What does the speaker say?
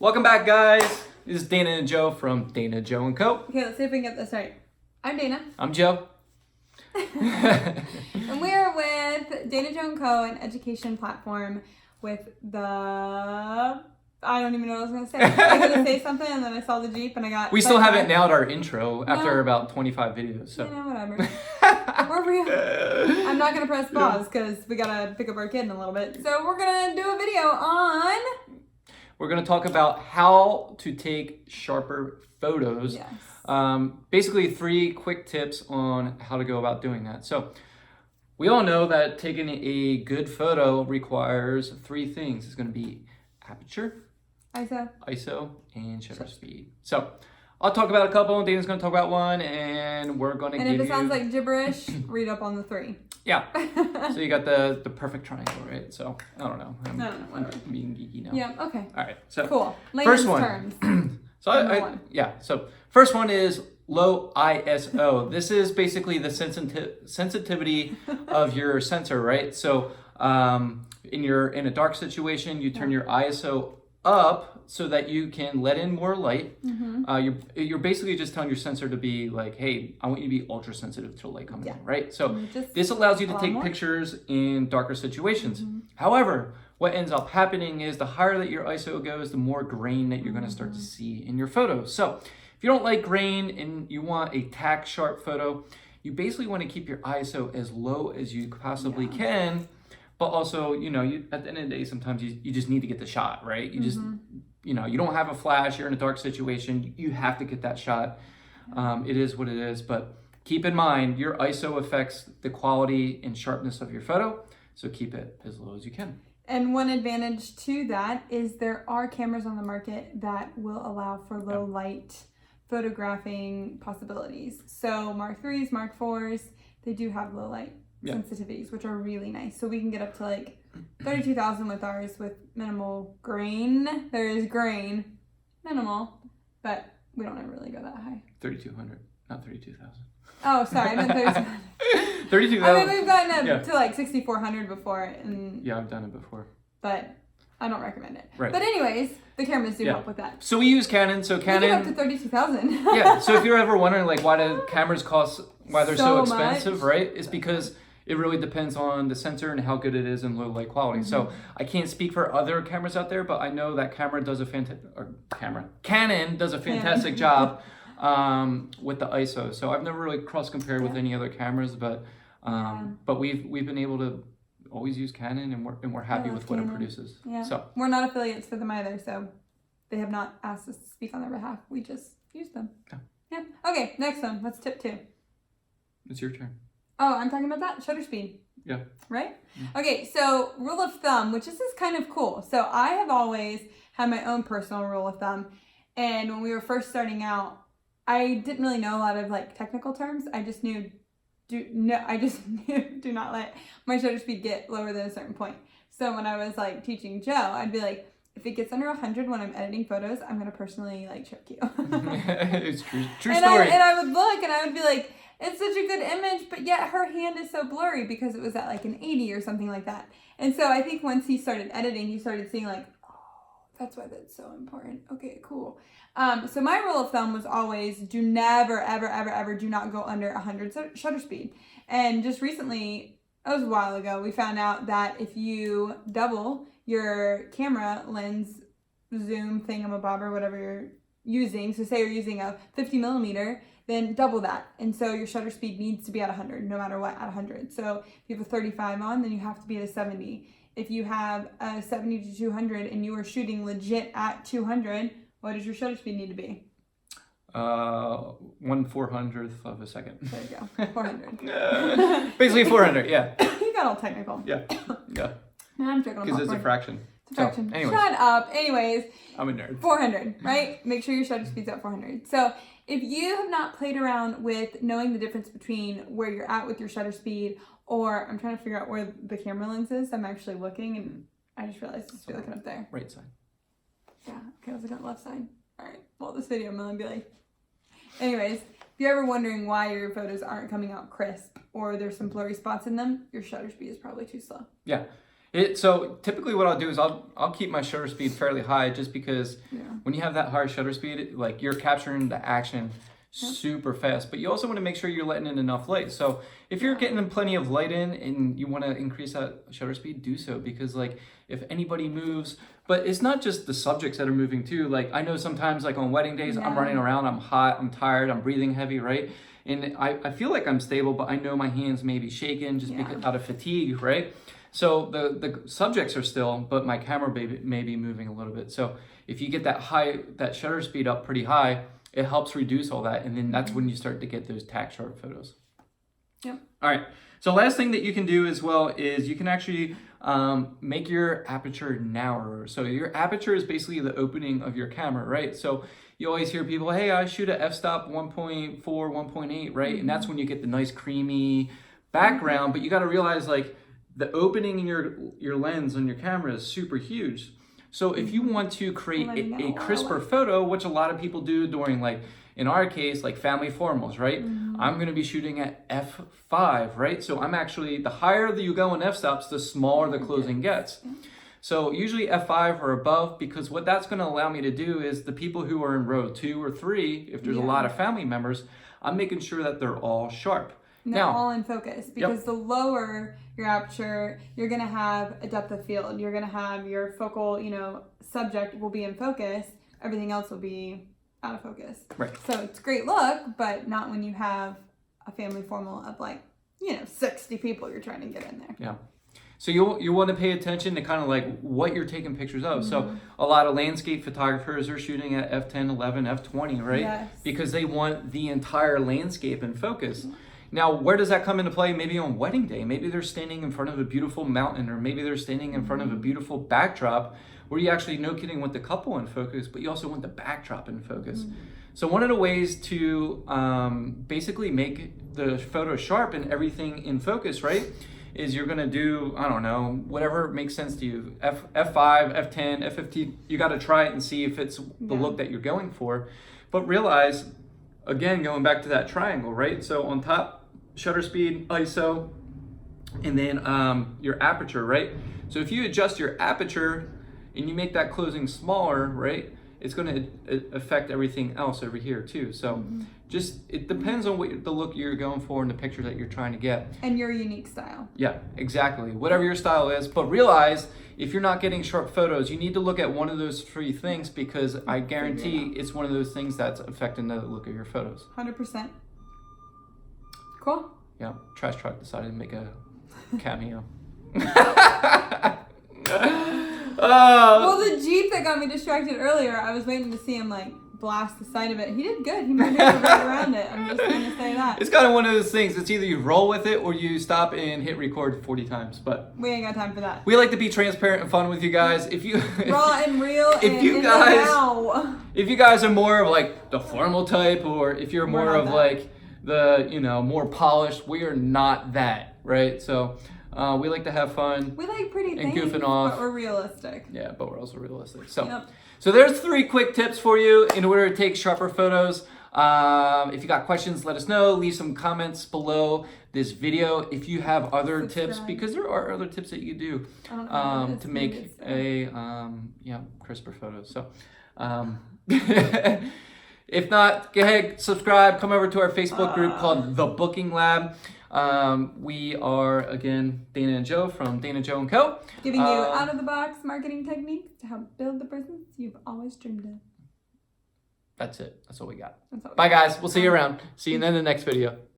Welcome back, guys. This is Dana and Joe from Dana, Joe & Co. Okay, let's see if we can get this right. I'm Dana. I'm Joe. And we're with Dana, Joe & Co., an education platform with the... I don't even know what I was going to say. I was going to say something and then I saw the Jeep and I got... We still haven't nailed our intro after about 25 videos. So. You know, whatever. We're real. I'm not going to press pause because we got to pick up our kid in a little bit. So we're going to do a video on... We're going to talk about how to take sharper photos. Yes. Basically, 3 quick tips on how to go about doing that. So we all know that taking a good photo requires 3 things. It's going to be aperture, ISO, and shutter speed. So I'll talk about a couple, and Dana's going to talk about one, and we're going to give you... And if it sounds like gibberish, read up on the 3. Yeah. So you got the perfect triangle, right? So I don't know. I'm being geeky now. Yeah, okay. All right. So cool. First one. Terms. So first one is low ISO. This is basically the sensitivity of your sensor, right? So in a dark situation, you turn your ISO up so that you can let in more light. Mm-hmm. You're basically just telling your sensor to be like, hey, I want you to be ultra sensitive to light coming in, right? So this allows you to take pictures in darker situations. Mm-hmm. However, what ends up happening is the higher that your ISO goes, the more grain that you're going to start to see in your photos. So if you don't like grain and you want a tack sharp photo, you basically want to keep your ISO as low as you possibly can. But also, you know, at the end of the day, sometimes you just need to get the shot, right? You just, you know, you don't have a flash, you're in a dark situation, you have to get that shot. It is what it is, but keep in mind, your ISO affects the quality and sharpness of your photo, so keep it as low as you can. And one advantage to that is there are cameras on the market that will allow for low light photographing possibilities. So Mark 3s, Mark 4s, they do have low light sensitivities, which are really nice. So we can get up to like 32,000 with ours with minimal grain. There is grain, minimal, but we don't ever really go that high. 3,200, not 32,000. Oh, sorry, I meant 32,000. 32,000. I mean, we've gotten up to like 6,400 before. And, yeah, I've done it before. But I don't recommend it. Right. But anyways, the cameras do help with that. So we use Canon. So Canon. We get up to 32,000. Yeah. So if you're ever wondering like why do cameras cost, why they're so expensive, much. right? It's because it really depends on the sensor and how good it is in low light quality. So I can't speak for other cameras out there, but I know that Canon does a fantastic job with the ISO. So I've never really cross compared with any other cameras, but we've been able to always use Canon, and we're happy with what it produces. Yeah. So we're not affiliates for them either, so they have not asked us to speak on their behalf. We just use them. Yeah. Okay, next one. What's tip 2? It's your turn. Oh, I'm talking about that? Shutter speed. Yeah. Right? Okay, so rule of thumb, which is kind of cool. So I have always had my own personal rule of thumb. And when we were first starting out, I didn't really know a lot of like technical terms. I just knew do not let my shutter speed get lower than a certain point. So when I was like teaching Joe, I'd be like, if it gets under 100 when I'm editing photos, I'm going to personally like choke you. It's true story. And I would look and I would be like, it's such a good image, but yet her hand is so blurry because it was at like an 80 or something like that. And so I think once he started editing, he started seeing like, oh, that's why that's so important. Okay, cool. So my rule of thumb was always do never, ever, ever, ever do not go under 100 shutter speed. And just recently, it was a while ago, we found out that if you double your camera lens zoom thingamabob or whatever you're using, so say you're using a 50 millimeter, then double that. And so your shutter speed needs to be at 100, no matter what, at 100. So if you have a 35 on, then you have to be at a 70. If you have a 70 to 200 and you are shooting legit at 200, what does your shutter speed need to be? 1/400th of a second. There you go, 400. Basically 400, yeah. You got all technical. Yeah. I'm joking. Because it's a fraction. It's a fraction. So, anyways. Shut up. Anyways. I'm a nerd. 400, right? Make sure your shutter speed's at 400. So if you have not played around with knowing the difference between where you're at with your shutter speed, or I'm trying to figure out where the camera lens is. I'm actually looking and I just realized it's looking up there. Right side. Yeah, okay, I was looking at the left side. All right, well, this video I'm gonna be like, anyways, if you're ever wondering why your photos aren't coming out crisp or there's some blurry spots in them, your shutter speed is probably too slow. Yeah. So typically what I'll do is I'll keep my shutter speed fairly high, just because Yeah. when you have that higher shutter speed, like you're capturing the action super fast, but you also want to make sure you're letting in enough light. So if you're getting plenty of light in and you want to increase that shutter speed, do so, because like if anybody moves, but it's not just the subjects that are moving too. Like I know sometimes like on wedding days, I'm running around, I'm hot, I'm tired, I'm breathing heavy, right? And I feel like I'm stable, but I know my hands may be shaking just because out of fatigue, right? So the subjects are still, but my camera may be moving a little bit. So if you get that shutter speed up pretty high, it helps reduce all that. And then that's when you start to get those tack sharp photos. Yep. All right. So last thing that you can do as well is you can actually make your aperture narrower. So your aperture is basically the opening of your camera, right? So you always hear people, hey, I shoot at f-stop 1.4, 1.8, right? And that's when you get the nice creamy background. But you got to realize like the opening in your lens on your camera is super huge. So if you want to create a crisper photo, which a lot of people do during, like in our case, like family formals, right? I'm going to be shooting at f5, right? So I'm actually, the higher that you go in f-stops, the smaller the closing gets. So usually f5 or above, because what that's going to allow me to do is the people who are in row 2 or 3, if there's a lot of family members, I'm making sure that they're all sharp. And they're all in focus, because the lower your aperture, you're going to have a depth of field. You're going to have your focal, subject will be in focus. Everything else will be out of focus. Right. So it's a great look, but not when you have a family formal of 60 people you're trying to get in there. Yeah. So you want to pay attention to kind of like what you're taking pictures of. So a lot of landscape photographers are shooting at f10, 11, f20, right? Yes. Because they want the entire landscape in focus. Now, where does that come into play? Maybe on wedding day. Maybe they're standing in front of a beautiful mountain, or maybe they're standing in front of a beautiful backdrop where you actually, no kidding, want the couple in focus, but you also want the backdrop in focus. So one of the ways to basically make the photo sharp and everything in focus, right, is you're going to do, I don't know, whatever makes sense to you. F5, F10, F15, you got to try it and see if it's the look that you're going for. But realize, again, going back to that triangle, right? So on top, shutter speed, ISO, and then your aperture, right? So if you adjust your aperture and you make that closing smaller, right, it's going to affect everything else over here too. So just, it depends on what the look you're going for in the picture that you're trying to get. And your unique style. Yeah, exactly. Whatever your style is. But realize, if you're not getting sharp photos, you need to look at one of those 3 things, because I guarantee it's one of those things that's affecting the look of your photos. 100%. Cool. Yeah, Trash Truck decided to make a cameo. Well, the Jeep that got me distracted earlier, I was waiting to see him blast the side of it. He did good. He maneuvered right around it. I'm just going to say that. It's kind of one of those things. It's either you roll with it or you stop and hit record 40 times. But we ain't got time for that. We like to be transparent and fun with you guys. If you raw and real, if you guys are more of like the formal type, or if you're more of like the more polished, we are not that, right? So we like to have fun. We like pretty and things, goofing off. but we're realistic. Yeah, but we're also realistic. So, so there's 3 quick tips for you in order to take sharper photos. If you got questions, let us know. Leave some comments below this video. If you have other tips, because there are other tips that you do to make a crisper photos. So, if not, go ahead, subscribe. Come over to our Facebook group called The Booking Lab. We are, again, Dana and Joe from Dana Joe & Co. Giving you out-of-the-box marketing techniques to help build the business you've always dreamed of. That's it. That's all we got. That's all we Bye, guys. We'll see you around. See you in the next video.